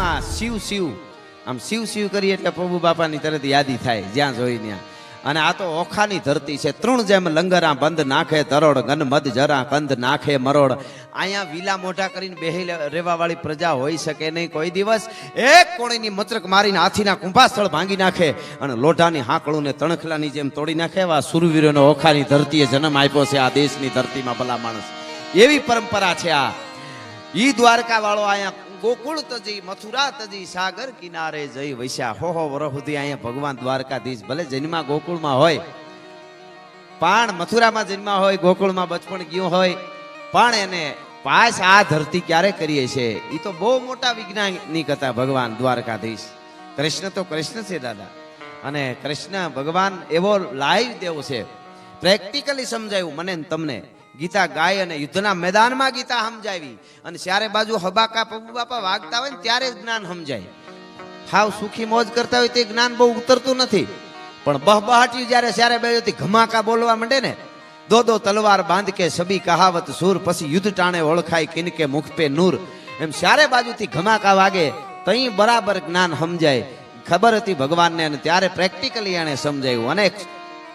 મનમાં શિવ શિવ આમ શિવ શિવ કરીએ એટલે પ્રભુ બાપાની તરત યાદી થાય જ્યાં જોઈ ત્યાં. અને આ તો ઓખાની ધરતી છે. તૃણ જેમ લંગરા બંધ નાખે તરોડ ગન મદ જરા કંદ નાખે મરોડ. અહીંયા વિલા મોઢા કરીને બેહી રહેવા વાળી પ્રજા હોઈ શકે નહીં કોઈ દિવસ. એક કોણીની મચરક મારીને હાથીના કુંભાસ્થળ ભાંગી નાખે અને લોઢાની હાંકળું ને તણખલાની જેમ તોડી નાખે. એવા સુરવીરોનો ઓખાની ધરતીએ જન્મ આપ્યો છે આ દેશની ધરતીમાં. ભલા માણસ, એવી પરંપરા છે આ. ઈ દ્વારકા વાળો અહીંયા ગોકુળ તજી મથુરા તજી સાગર કિનારે જઈ વૈશ્યા. હો વરહ સુધી અહીંયા ભગવાન દ્વારકાધીશ ભલે જન્મા ગોકુળમાં હોય, પણ મથુરામાં જન્મા હોય, ગોકુળમાં બચપણ ગયું હોય, પણ એને પાસ આ ધરતી ક્યારે કરીએ છે. એ તો બહુ મોટા વૈજ્ઞાનિક હતા ભગવાન દ્વારકાધીશ. કૃષ્ણ તો કૃષ્ણ છે દાદા. અને કૃષ્ણ ભગવાન એવો લાઈવ દેવ છે, પ્રેક્ટિકલી સમજાયું મને ને તમને. ગીતા ગાય અને યુદ્ધના મેદાનમાં ગીતા સમજાવી. અને ચારે બાજુ હબાકા પ્રભુ બાપા વાગતા હોય ને ત્યારે જ્ઞાન સમજાય. હાવ સુખી મોજ કરતા હોય તે જ્ઞાન બહુ ઉતરતું નથી. પણ બહબહાટી જયારે ચારે બાજુથી ઘમાકા બોલવા માંડે ને, દો દો તલવાર બાંધ કે સબી કહાવત સૂર, પછી યુદ્ધ ટાણે ઓળખાય કિનકે મુખ પે નૂર. એમ ચારે બાજુથી ઘમાકા વાગે તઈ બરાબર જ્ઞાન સમજાય. ખબર હતી ભગવાનને અને ત્યારે પ્રેક્ટિકલી એને સમજાયું. અને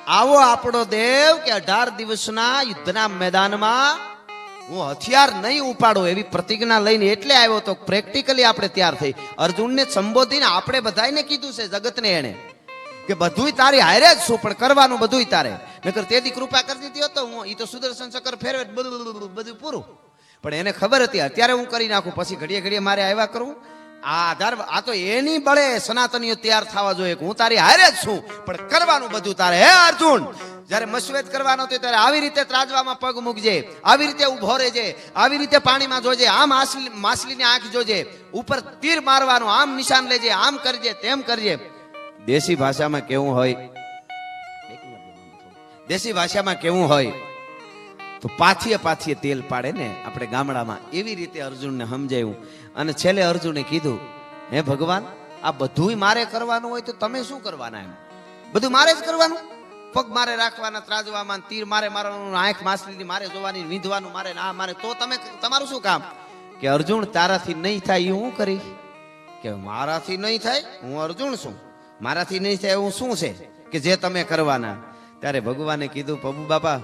આવો આપણો દેવ કે 18 દિવસના યુદ્ધના મેદાનમાં હું હથિયાર નહીં ઉપાડું એવી પ્રતિજ્ઞા લઈને એટલે આવ્યો તો પ્રેક્ટિકલી આપણે તૈયાર થઈ. અર્જુનને સંબોધીને આપણે બધાને કીધું છે જગતને એને કે બધુંય તારી હારે જ છું, પણ કરવાનું બધુંય તારે. નકર તેથી કૃપા કરી દીધી હતો હું ઈ તો સુદર્શન ચક્ર ફેરવે બધું પૂરું. પણ એને ખબર હતી અત્યારે હું કરી નાખું, પછી ઘડીએ ઘડીએ મારે આવ્યા કરું. આ આધાર આ તો એની બળે સનાતનીઓ તૈયાર થવા જોઈએ કે હું તારી હારે જ છું, પણ કરવાનું બધું તારે. હે અર્જુન, જયારે મશવેત કરવાનો હતો ત્યારે આવી રીતે ત્રાજવામાં પગ મૂકજે, આવી રીતે ઉભો રહેજે, આવી રીતે પાણીમાં જોજે, આમ માછલીની આંખ જોજે, ઉપર તીર મારવાનું, આમ નિશાન લેજે, આમ કરજે, તેમ કરજે. દેશી ભાષામાં કેવું હોય, દેશી ભાષામાં કેવું હોય તો પાથીએ તેલ પાડે ને આપણે ગામડામાં, એવી રીતે અર્જુનને સમજાયું. અને છેલ્લે અર્જુને કીધું, હે ભગવાન, આ બધું મારે કરવાનું હોય તો તમે શું કરવાના? એમ બધું મારે જ કરવાનું? પગ મારે રાખવાના ત્રાજવામાં, તીર મારે મારવાનું, આંખ માછલીની મારે જોવાની, વીંધવાનું મારે, ના મારે, તો તમે તમારું શું કામ? કે અર્જુન, તારાથી નહીં થાય એ હું કરીશ. કે મારાથી નહીં થાય, હું અર્જુન છું, મારાથી નહીં થાય એવું શું છે કે જે તમે કરવાના? ત્યારે ભગવાને કીધું, પ્રભુ બાપા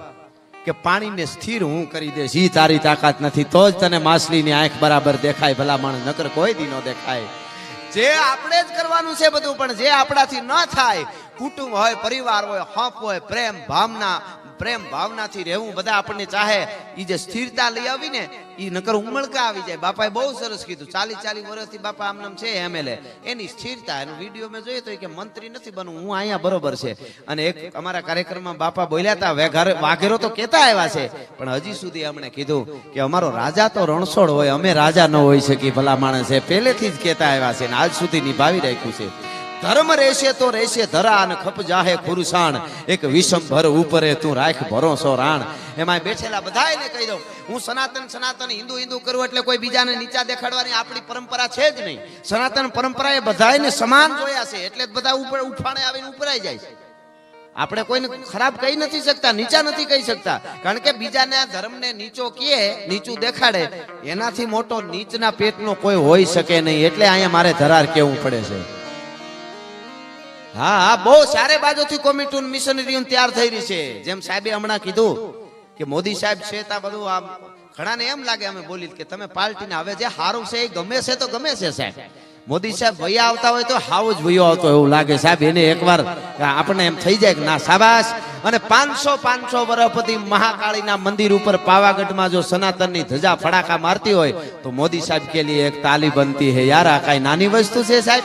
કે પાણીને સ્થિર હું કરી દઈશ, ઈ તારી તાકાત નથી, તો જ તને માછલીની આંખ બરાબર દેખાય. ભલા માણસ, નકર કોઈ દી નો દેખાય. જે આપણે જ કરવાનું છે બધું, પણ જે આપણાથી ન થાય, કુટુંબ હોય, પરિવાર હોય, હપ હોય, પ્રેમ ભાવનાથી રહેવું. બધા આપણને ચાહે, ઈ જે સ્થિરતા લઈ આવી ને, ઈ નકર ઉમળકા આવી જાય. બાપાએ બહુ સરસ કીધું, 40 વર્ષથી બાપા આમનામ છે એમએલએ, એની સ્થિરતા. એનો વિડીયો મેં જોયો તો કે મંત્રી નથી બનવું, હું અહીંયા બરોબર છે. અને એક અમારા કાર્યક્રમમાં બાપા બોલ્યા હતા, વાઘેરો તો કેતા આવ્યા છે, પણ હજી સુધી અમને કીધું કે અમારો રાજા તો રણછોડ હોય, અમે રાજા ન હોઈ શકી. ભલા માણસ છે, પહેલેથી જ કેતા આવ્યા છે ને આજ સુધી નિભાવી રાખ્યું છે. ધર્મ રહેશે તો રહેશે ધરા, અને ખપ જાહે ખુરસાણ, એક વિષમ ભર ઉપરે તું રાખ ભરોસો રાણ. એમાં બેઠેલા બધાને કહી દઉં, હું સનાતન હિન્દુ કરું એટલે કોઈ બીજાને નીચા દેખાડવાની આપણી પરંપરા છે જ નહીં. સનાતન પરંપરા એ બધાને સમાન જોયા છે, એટલે બધા ઉપર ઉફાણે આવીને ઉપરાઈ જાય છે. આપણે કોઈને ખરાબ કહી નથી શકતા, નીચા નથી કહી શકતા, કારણ કે બીજાને આ ધર્મને નીચો કહે, નીચું દેખાડે, એનાથી મોટો નીચના પેટનો કોઈ હોઈ શકે નહીં. એટલે અહીંયા મારે ધરાર કેવું પડે છે. હા, બહુ સારે બાજુથી કોમિટી મિશનરીઓ તૈયાર થઈ રહી છે. જેમ સાહેબે હમણાં કીધું કે મોદી સાહેબ છે તા બધું આમ ઘણાને એમ લાગે અમે બોલી કે તમે પાર્ટીને હવે જે હારું છે એ ગમે છે તો ગમે છે સાહેબ. મોદી સાહેબ ભૈયા આવતા હોય તો હાવ જ ભૈયો આવતો એવું લાગે સાહેબ. એને એકવાર આપણે એમ થઈ જાય કે ના શાબાશ. અને 500 વર્ષ પછી મહાકાળીના મંદિર ઉપર પાવાગઢમાં જો સનાતનની ધજા ફડાકા મારતી હોય તો મોદી સાહેબ કે લીએ એક તાલી બનતી હે યાર. આ કઈ નાની વસ્તુ છે સાહેબ?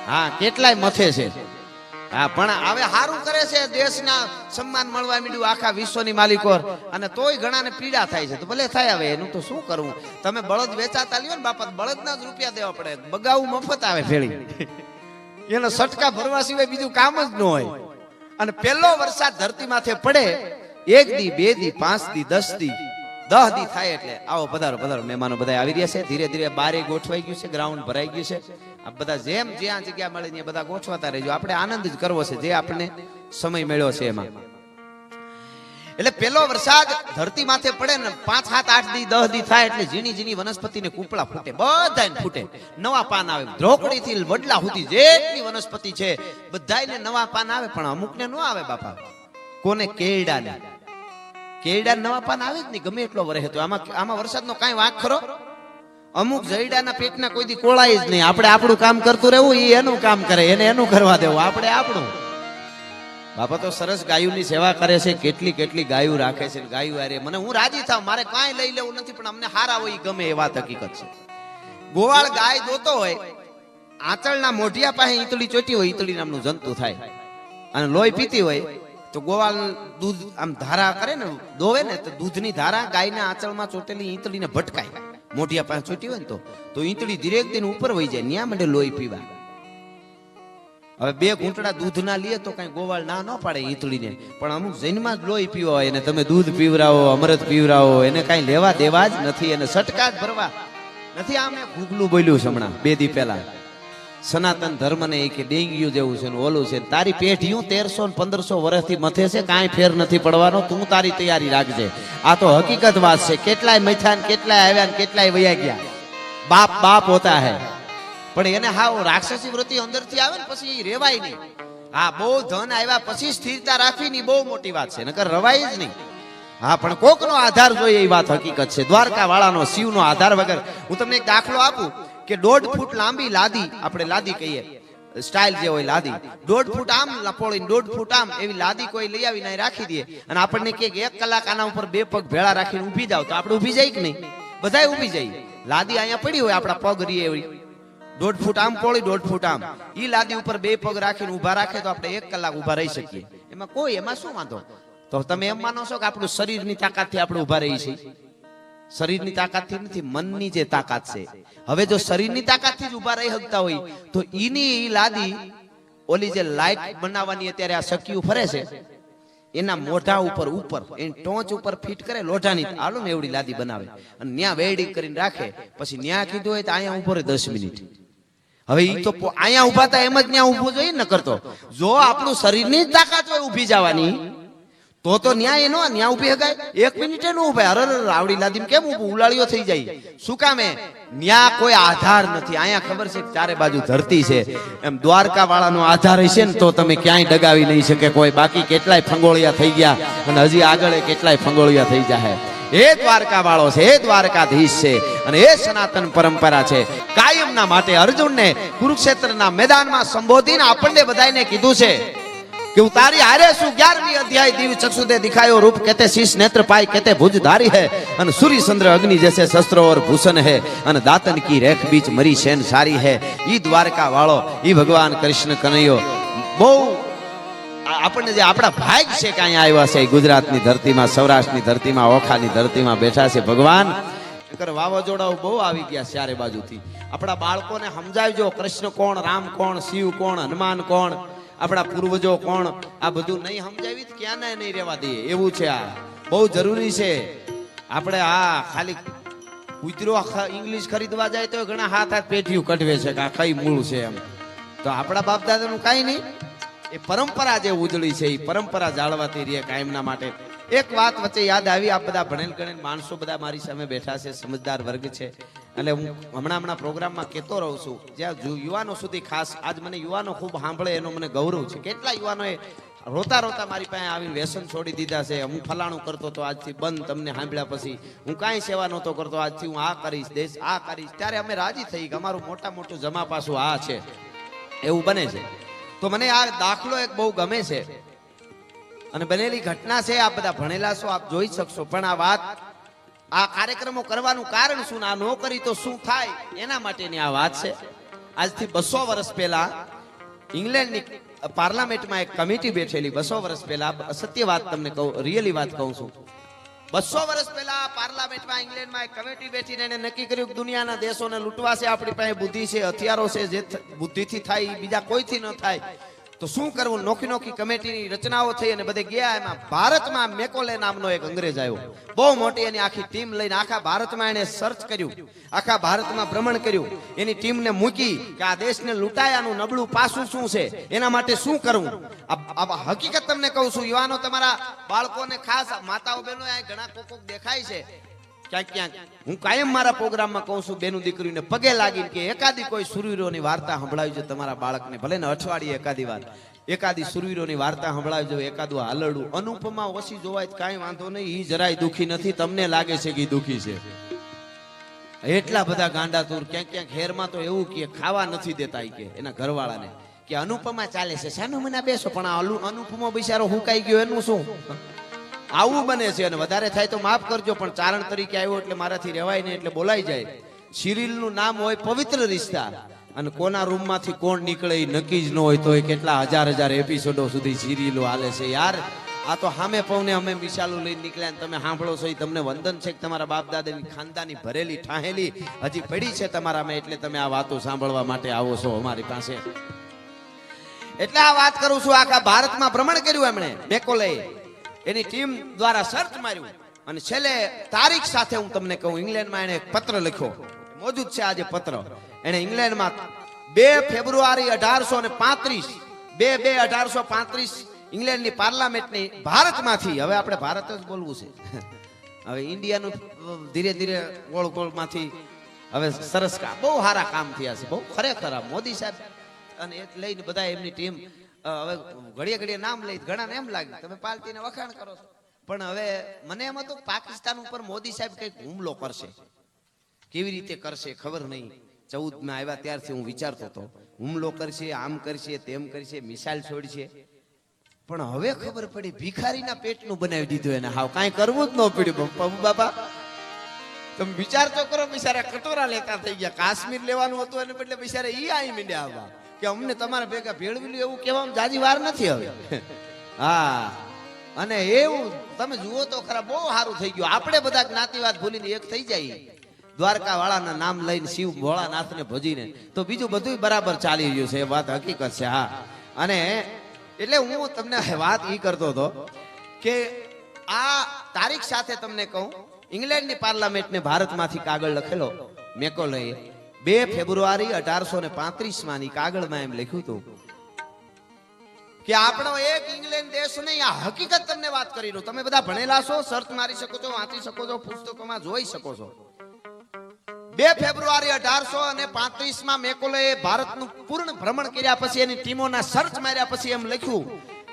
હા, કેટલાય મથે છે. હા, પણ હવે સારું કરે છે, દેશના સન્માન મળવા માંડ્યું આખા વિશ્વની માલિકો. અને તોય ઘણાને પીડા થાય છે. તો ભલે થાય, હવે એનું તો શું કરવું? તમે બળદ વેચાતા લ્યો ને બાપા, બળદના જ રૂપિયા દેવા પડે. બગાવું મફત આવે ફેળી, એનો સટકા ભરવા સિવાય બીજું કામ જ ન હોય. અને પહેલો વરસાદ ધરતી માથે પડે, 1 દી 2 દી 5 દી 10 દી 10 દી થાય એટલે આવો પધારો મહેમાનો બધા આવી રહ્યા છે. ધીરે ધીરે બારે ગોઠવાઈ ગયું છે, ગ્રાઉન્ડ ભરાઈ ગયું છે. આ બધા જેમ જ્યાં જગ્યા મળે ને બધા ગોઠવાતા રહેજો. આપણે આનંદ જ કરવો છે જે આપણને સમય મળ્યો છે એમાં. એટલે પેલો વરસાદ ધરતી માથે પડે ને 5, 7, 8 દી 10 દી થાય એટલે ઝીણી ઝીણી વનસ્પતિને કૂપળા ફૂટે, બધાને ફૂટે, નવા પાન આવે, ધ્રોકડી થી વડલા સુધી જેટલી વનસ્પતિ છે બધાયને નવા પાન આવે, પણ અમુકને ન આવે બાપા. કોને? કેળડાને. કેળડાને નવા પાન આવે જ નહીં ગમે એટલો વરસે તો. આમાં વરસાદનો કાંઈ વાંક ખરો? અમુક જયડાના પેટના કોઈ દી કોળાય જ નહીં. આપણે આપણું કામ કરતું રહેવું, એ એનું કામ કરે, એને એનું કરવા દેવું, આપણે આપણું. બાપા તો સરસ ગાયુની સેવા કરે છે, કેટલી કેટલી ગાયું રાખે છે. ગાયું આરે મને હું રાજી થાવ, મારે કાંઈ લઈ લેવું નથી, પણ અમને હારા હોય ગમે એ વાત હકીકત છે. ગોવાળ ગાય દોતો હોય, આંચળના મોઢિયા પાસે ઈતળી ચોટી હોય, ઈતળી નામનું જંતુ થાય, અને લોહી પીતી હોય તો ગોવાળ દૂધ આમ ધારા કરે ને, દોવે ને, તો દૂધની ધારા ગાયના આંચળમાં ચોટેલી ઈતળીને ભટકાય. મોઢિયા પાસે ચોટી હોય ને તો ઈતળી ધીરે દિન ઉપર વહી જાય, ન્યા માટે લોહી પીવા. હવે 2 ઘૂંટડા દૂધ ના લે તો કઈ ગોવાળ ના ન પાડે ઈતળીને, પણ અમુક જૈનમાં જ લોહી પીવા હોય એને તમે દૂધ પીવરાવો, અમૃત પીવરાવો, એને કઈ લેવા દેવા જ નથી, એને સટકા જ ભરવા નથી. આ મેં ગુગલું બોલ્યું છે હમણાં 2 દી પહેલા, સનાતન ધર્મ ને કે ડેંગ્યુ જેવું છે ને ઓલું છે, તારી પેઢીયું 1300 ને 1500 વર્ષથી મથે છે, કાંઈ ફેર નથી પડવાનો, તું તારી તૈયારી રાખજે. આ તો હકીકત વાત છે. કેટલાય મથ્યા ને કેટલાય આવ્યા ને કેટલાય વયા ગયા. બાપ બાપ હોતા હે, પણ એને હાવ રાક્ષસી વૃત્તિ અંદરથી આવે ને પછી રેવાય નહીં. હા, બહુ ધન આવ્યા પછી સ્થિરતા રાખવી ની બહુ મોટી વાત છે, નકર રવાય જ નહીં. હા, પણ કોકનો આધાર જોઈએ એ વાત હકીકત છે. દ્વારકા વાળાનો શિવનો આધાર વગર. હું તમને એક દાખલો આપું કે 1.5 ફૂટ લાંબી લાદી, આપણે લાદી કહીએ, સ્ટાઇલ જે હોય લાદી, 1.5 ફૂટ આમ લપોળીને 1.5 ફૂટ આમ એવી લાદી કોઈ લઈ આવીને રાખી દે, અને આપણને કે 1 કલાક આના ઉપર 2 પગ ભેળા રાખીને ઊભી જાવ, તો આપણે ઊભી જાય કે નહીં? બધાય ઊભી જાય. લાદી અહીંયા પડી હોય, આપણા પગ રીએ એવી 1.5 ફૂટ આમ પોળી, 1.5 ફૂટ આમ, ઈ લાદી ઉપર 2 પગ રાખીને ઊભા રાખે તો આપણે 1 કલાક ઊભા રહી શકીએ. એમાં શું વાંધો? તો તમે એમ માનો છો કે આપણું શરીરની તાકાતથી આપણે ઊભા રહી છીએ? શરીરની તાકાતથી નથી, મનની જે તાકાત છે. હવે જો શરીરની તાકાતથી જ ઊભા રહી શકતા હોય તો ઈ લાદી ઓલી જે લાઈટ બનાવવાની અત્યારે આ સકીયું ફરે છે એના મોઢા ઉપર એની ટોચ ઉપર ફિટ કરે લોઢાની, હાલો ને એવડી લાદી બનાવે, અને ન્યા વેલ્ડિંગ કરીને રાખે. પછી ન્યા કીધું હોય તો અહીંયા ઉભો રહે 10 મિનિટ. હવે ઈ તો અહીંયા ઉભા હતા એમ જ ન્યા ઉભો જોઈએ ન કરતો. જો આપણું શરીરની જ તાકાત હોય ઊભી જવાની તો ન્યાય નો ન્યા ઉભી હગાય? 1 મિનિટે નો ઉભા. અરે આવડી લાદી કેમ ઊભું? ઉલાળીઓ થઈ જાય. શું કામે? ન્યા કોઈ આધાર નથી. અહીંયા ખબર છે કે ચારે બાજુ ધરતી છે, એમ દ્વારકા વાળાનો આધાર હશે ને તો તમે ક્યાંય ડગાવી નહીં શકે કોઈ. બાકી કેટલાય ફંગોળિયા થઈ ગયા અને હજી આગળ કેટલાય ફંગોળિયા થઈ જાય. એ દ્વારકા વાળો છે, એ દ્વારકાધીશ છે, અને એ સનાતન પરંપરા છે. કાયમના માટે અર્જુનને કુરુક્ષેત્રના મેદાનમાં સંબોધીને આપણને બધાને કીધું છે कि उतारी हारे सु 11वीं अध्याय दिव्य चक्षु दे दिखायो रूप कहते शीश नेत्र पाई कहते भुज धारी है अन सूर्य चंद्र अग्नि जैसे शस्त्र और भूषण है अन दातन की रेख बीच मरी शैन सारी है. ई द्वारका वालो ई भगवान कृष्ण कन्हैयो बहु આપણને જે આપણા ભાગ છે કે અહીંયા આવ્યા છે ગુજરાતની ધરતીમાં, સૌરાષ્ટ્રની ધરતીમાં, ઓખાની ધરતીમાં બેઠા છે ભગવાન. વાવાઝોડાઓ બહુ આવી ગયા ચારે બાજુથી. આપણા બાળકોને સમજાવજો કૃષ્ણ કોણ, રામ કોણ, શિવ કોણ, હનુમાન કોણ, આપણા પૂર્વજો કોણ. આ બધું નહીં સમજાવી ક્યાં નહીં રહેવા દઈએ એવું છે. આ બહુ જરૂરી છે. આપણે આ ખાલી કૂતરો ઇંગ્લિશ ખરીદવા જાય તો ઘણા હાથ પેઢીયું કઢવે છે કે આ કઈ મૂળ છે એમ. તો આપણા બાપ દાદાનું કાંઈ નહીં. એ પરંપરા જે ઉજળી છે એ પરંપરા જાળવાતી રહે કાયમના માટે. એક વાત વચ્ચે યાદ આવી, આ બધા ભણેલ ગણેલ માણસો બધા મારી સામે બેઠા છે, સમજદાર વર્ગ છે, એટલે હું હમણાં પ્રોગ્રામમાં કહેતો રહું છું જ્યાં યુવાનો સુધી ખાસ આજ મને યુવાનો ખૂબ સાંભળે એનો મને ગૌરવ છે. કેટલા યુવાનોએ રોતા રોતા મારી પાસે આવીને વ્યસન છોડી દીધા છે. હું ફલાણું કરતો તો આજથી બંધ, તમને સાંભળ્યા પછી હું કાંઈ સેવા નહોતો કરતો, આજથી હું આ કરીશ, દેશ આ કરીશ. ત્યારે અમે રાજી થઈ કે અમારું મોટું જમા પાછું આ છે, એવું બને છે. તો મને આ દાખલો એક બહુ ગમે છે અને બનેલી ઘટના છે. આપ બધા ભણેલા છો, આપ જોઈ શકશો. પણ આ વાત, આ કાર્યક્રમો કરવાનું કારણ શું, આ નો કરી તો શું થાય, એના માટેની આ વાત છે. આજથી 200 વર્ષ પહેલા ઇંગ્લેન્ડની પાર્લામેન્ટમાં એક કમિટી બેઠેલી. 200 વર્ષ પહેલા, સત્ય વાત તમને કહું, રિયલી વાત કહું છું. 200 વર્ષ પહેલા પાર્લામેન્ટમાં ઇંગ્લેન્ડમાં એક કમિટી બેઠીને એને નક્કી કર્યું કે દુનિયાના દેશોને લૂંટવા છે. આપણી પાસે બુદ્ધિ છે, હથિયારો છે, જે બુદ્ધિથી થાય બીજા કોઈથી ન થાય. તો શું કરવું? નોખી નોખી કમિટીની રચનાઓ થઈ અને બધે ગયા. એમાં ભારતમાં મેકોલે નામનો એક અંગ્રેજ આવ્યો, બહુ મોટી એની આખી ટીમ લઈને આખા ભારતમાં એને સર્ચ કર્યું, આખા ભારતમાં ભ્રમણ કર્યું, એની ટીમને મૂકી કે આ દેશને લૂંટાયાનું નબળું પાસું શું છે, એના માટે શું કરવું. આ હકીકત તમને કહું છું યુવાનો, તમારા બાળકોને ખાસ માતાઓ બહેનો ઘણા કોક દેખાય છે ક્યાંક ક્યાંક. હું કાયમ મારા પ્રોગ્રામમાં કહું છું બેનું દીકરીને પગે લાગીને કે એકાદી કોઈ સુરવીરોની વાર્તા સંભળાવી છે તમારા બાળકને, ભલે ને અઠવાડિયે એકાદી વાર એકાદી સુરવીરોની વાર્તા સંભળાવી જો, એકાદું હાલરડું. અનુપમા ઓછી જોવાય કાંઈ વાંધો નહીં, ઈ જરાય દુખી નથી, તમને લાગે છે કે દુખી છે. એટલા બધા ગાંડા તુર ક્યાંક ક્યાંક હેરમાં તો એવું કે ખાવા નથી દેતા કે એના ઘરવાળાને કે અનુપમા ચાલે છે, સાનું મને બેસો. પણ આ અનુપમા બિચારો હુકાઈ ગયો એનું શું? આવું બને છે. અને વધારે થાય તો માફ કરજો, પણ ચારણ તરીકે આવ્યો એટલે મારાથી રહેવાય નહીં એટલે બોલાઈ જાય. સિરિયલનું નામ હોય પવિત્ર રિશ્તા, અને કોના રૂમમાંથી કોણ નીકળે એ નક્કી જ ન હોય, તો કેટલા હજાર એપિસોડો સુધી સિરિયલો હાલે છે યાર. આ તો સામે પૌને અમે મિસાલું લઈને નીકળ્યા ને તમે સાંભળો છો. તમને વંદન છે કે તમારા બાપ દાદાની ખાનદાની ભરેલી ઠાહેલી હજી પડી છે તમારામાં, એટલે તમે આ વાતો સાંભળવા માટે આવો છો અમારી પાસે. એટલે આ વાત કરું છું. આખા ભારતમાં ભ્રમણ કર્યું એમણે મેકોલે, એની ટીમ દ્વારા સર્ચ માર્યું, અને છેલ્લે તારીખ સાથે હું તમને કહું, ઇંગ્લેન્ડમાં એને એક પત્ર લખ્યો, મોજૂદ છે આજે પત્ર. એને ઇંગ્લેન્ડમાં 2 ફેબ્રુઆરી 1835 1835 ઇંગ્લેન્ડની પાર્લામેન્ટની ભારતમાંથી, હવે આપણે ભારત જ બોલવું છે, હવે ઇન્ડિયાનું ધીરે ધીરે ગોળમાંથી હવે સરસ કામ, બહુ સારા કામ થયા છે, બહુ ખરેખર મોદી સાહેબ અને એ લઈને બધા એમની ટીમ. હવે ઘડીએ ઘડીએ નામ લઈ ઘણાને એમ લાગે તમે પાર્ટીને વખાણ કરો છો, પણ હવે મને એમ હતું પાકિસ્તાન ઉપર મોદી સાહેબ કઈક હુમલો કરશે, કેવી રીતે કરશે ખબર નહીં. 14 આવ્યા ત્યારથી હું વિચારતો હતો હુમલો કરશે, આમ કરશે, તેમ કરશે, મિસાઇલ છોડશે. પણ હવે ખબર પડી ભિખારીના પેટનું બનાવી દીધું એને, હાવ કાંઈ કરવું જ ન પડ્યું. પપ્પુ બાપા તમે વિચાર તો કરો, બિચારા કટોરા લેતા થઈ ગયા. કાશ્મીર લેવાનું હતું એને બદલે બિચારા ઈ આવી મીંડ્યા આવવા કે અમને તમારા ભેગા ભેળવી લ્યો, એવું કહેવામાં જાજી વાર નથી હવે. હા, અને એવું તમે જુઓ તો ખરા, બહુ સારું થઈ ગયું. આપણે બધા જ્ઞાતિવાદ ભૂલીને એક થઈ જાય, દ્વારકા વાળાના નામ લઈને શિવ ભોળાનાથને ભજીને, તો બીજું બધું બરાબર ચાલી રહ્યું છે. એ વાત હકીકત છે. હા, અને એટલે હું તમને વાત ઈ કરતો હતો કે આ તારીખ સાથે તમને કહું, ઇંગ્લેન્ડની પાર્લામેન્ટને ભારતમાંથી કાગળ લખેલો મેકોલે 2 ફેબ્રુઆરી 1835 માં કાગળમાં એમ લખ્યું હતું કે આપણો એક ઇંગ્લેન્ડ દેશ નહીં. આ હકીકત તમને વાત કરી રહ્યો, તમે બધા ભણેલા છો, સર્ચ મારી શકો છો, વાંચી શકો છો, પુસ્તકોમાં જોઈ શકો છો. 2 ફેબ્રુઆરી 1835 માં મેકોલે ભારતનું પૂર્ણ ભ્રમણ કર્યા પછી એની ટીમોના સર્ચ માર્યા પછી એમ લખ્યું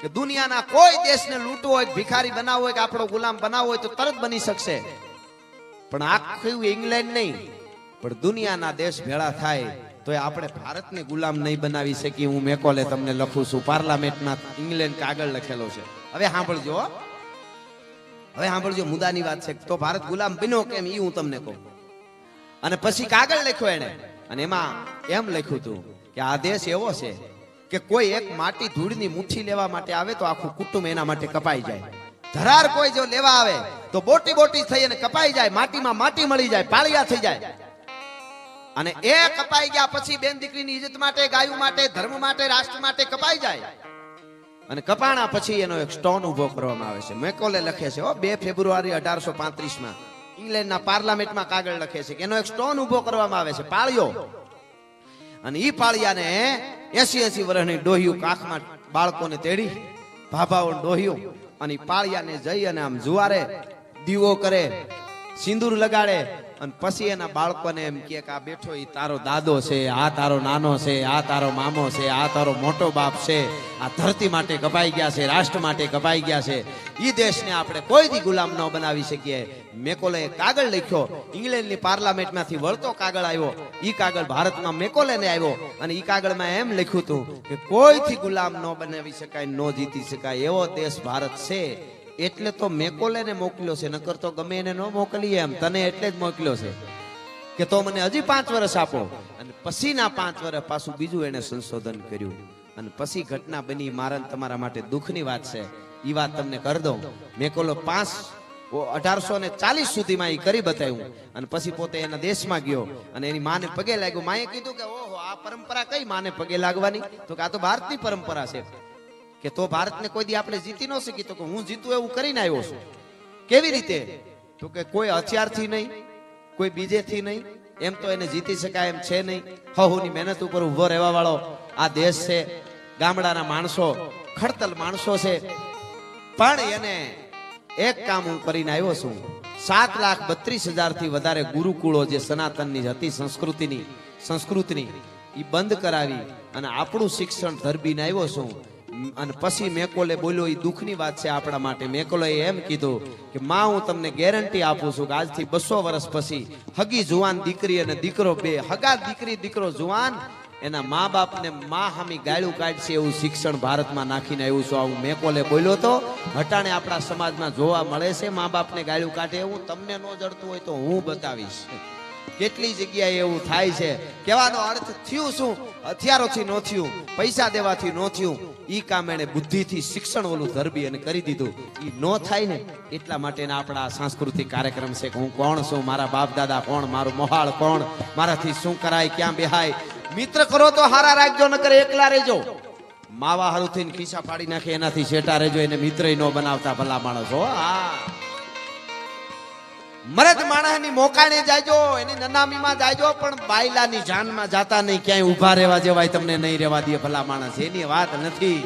કે દુનિયાના કોઈ દેશને લૂંટવો હોય, ભિખારી બનાવવો હોય કે આપણો ગુલામ બનાવવો હોય તો તરત બની શકશે, પણ આખું ઇંગ્લેન્ડ નહીં પણ દુનિયાના દેશ ભેળા થાય તો આપણે ભારતને ગુલામ નહીં બનાવી શકીએ. હું મેકોલે તમને લખું છું, પાર્લામેન્ટમાં ઇંગ્લેન્ડ કાગળ લખેલો છે. હવે સાંભળજો, મુદ્દાની વાત છે. તો ભારત ગુલામ બન્યો કેમ એ હું તમને કહું. અને પછી કાગળ લખ્યો એને, અને એમાં એમ લખ્યું હતું કે આ દેશ એવો છે કે કોઈ એક માટી ધૂળની મુઠ્ઠી લેવા માટે આવે તો આખું કુટુંબ એના માટે કપાઈ જાય. ધરાર કોઈ જો લેવા આવે તો બોટી થઈ અને કપાઈ જાય, માટીમાં માટી મળી જાય, પાળિયા થઈ જાય. અને એ કપાઈ ગયા પછી બેન દીકરીની ઇજ્જત માટે, ગાયું માટે, ધર્મ માટે, રાષ્ટ્ર માટે કપાઈ જાય. અને કપાણા પછી એનો એક સ્ટોન ઉભો કરવામાં આવે છે. મેકોલે લખે છે 2 ફેબ્રુઆરી 1835 માં ઇંગ્લેન્ડના પાર્લામેન્ટમાં કાગળ લખે છે કે એનો એક સ્ટોન ઉભો કરવામાં આવે છે, પાળિયો. અને ઈ પાળિયાને 80 વર્ષની ડોહિયું કાખમાં બાળકોને તેડી, ભાભાઓ ડોહિયું, અને પાળિયાને જઈ અને આમ જુવારે દીવો કરે, સિંદૂર લગાડે, અને પછી એના બાળકોને એમ કે આ બેઠો ઈ તારો દાદો છે, આ તારો નાનો છે, આ તારો મામો છે, આ તારો મોટો બાપ છે, આ ધરતી માટે કપાઈ ગયા છે, રાષ્ટ્ર માટે કપાઈ ગયા છે, ઈ દેશને આપણે કોઈથી ગુલામ ન બનાવી શકીએ. મેકોલે કાગળ લખ્યો, ઇંગ્લેન્ડની પાર્લામેન્ટમાંથી વળતો કાગળ આવ્યો, ઈ કાગળ ભારતમાં મેકોલેને આવ્યો, અને ઈ કાગળમાં એમ લખ્યું હતું કે કોઈથી ગુલામ ન બનાવી શકાય, ન જીતી શકાય એવો દેશ ભારત છે. એટલે તો મેકોલેને મોકલ્યો છે, નકર તો ગમે એને ન મોકલીએ, એમ તને એટલે જ મોકલ્યો છે કે તો મને હજી 5 વર્ષ આપો. અને પછીના 5 વર્ષ પાછું બીજું એને સંશોધન કર્યું, અને પછી ઘટના બની. મારા તમારા માટે દુઃખની વાત છે, એ વાત તમને કરી દઉં. મેકોલો 1840 સુધીમાં એ કરી બતાવ્યું, અને પછી પોતે એના દેશમાં ગયો અને એની માને પગે લાગ્યો. માએ કીધું કે ઓહો, આ આ પરંપરા કઈ માને પગે લાગવાની? તો કે આ તો ભારતની પરંપરા છે. કે તો ભારતને કોઈ દી આપણે જીતી ન શકી? તો કે હું જીતું એવું કરીને આવ્યો છું. કેવી રીતે? તો કે કોઈ હથિયારથી નહીં, કોઈ બીજેથી નહીં, એમ તો એને જીતી શકાય એમ છે નહીં. હહુની મહેનત ઉપર ઉભો રહેવા વાળો આ દેશ છે. ગામડાના માણસો ખડતલ માણસો છે, પણ એને એક કામ હું કરીને આવ્યો છું. 7,32,000 થી વધારે ગુરુકુળો જે સનાતનની હતી સંસ્કૃતિની એ બંધ કરાવી અને આપણું શિક્ષણ ધરબીને આવ્યો છું. અને પછી મેકોલે બોલ્યો, એ દુઃખની વાત છે આપણા માટે. મેકોલે એમ કીધું કે માં હું તમને ગેરંટી આપું છું કે આજથી 200 વર્ષ પછી હગી જુવાન દીકરી અને દીકરો બે હગા દીકરી દીકરો જુવાન એના મા બાપને મા હામી ગાળું કાઢશે એવું શિક્ષણ ભારતમાં નાખીને આવ્યું છું. આવું મેકોલે બોલ્યો તો હટાણે આપણા સમાજમાં જોવા મળે છે મા બાપને ગાળું કાઢે એવું. તમને ન જડતું હોય તો હું બતાવીશ કેટલી જગ્યાએ એવું થાય છે. કહેવાનો અર્થ થયું શું? હથિયારોથી ન થયું, પૈસા દેવાથી ન થયું. ઈ કામ એને બુદ્ધિથી શિક્ષણ ઓલું ધરબી અને કરી દીધું. ઈ ન થાય ને એટલા માટેના આપણા સાંસ્કૃતિક કાર્યક્રમ છે કે હું કોણ છું, મારા બાપ દાદા કોણ, મારું મોહાળ કોણ, મારાથી શું કરાય, ક્યાં બેહાય. મિત્ર કરો તો હારા રાખજો, નકર એકલા રહેજો. માવા હારું થઈને ખિસ્સા પાડી નાખે એનાથી શેટા રહેજો. એને મિત્ર ન બનાવતા ભલા માણસો. હા, મરદ માણસની મોકાણે જાયજો, એની નનામીમાં જાયજો, પણ બાયલાની જાનમાં જાતા નહીં. ક્યાંય ઊભા રહેવા જેવાય તમને નહીં રહેવા દે ભલા માણસ. એની વાત નથી.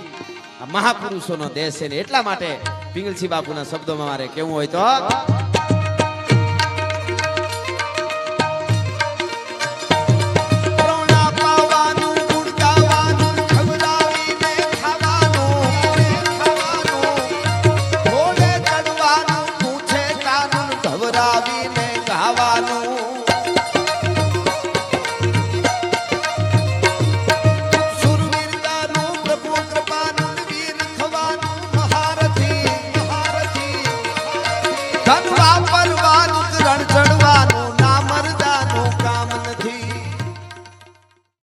આ મહાપુરુષોનો દેશ છે ને એટલા માટે પિંગલસિંહ બાપુના શબ્દોમાં મારે કેવું હોય તો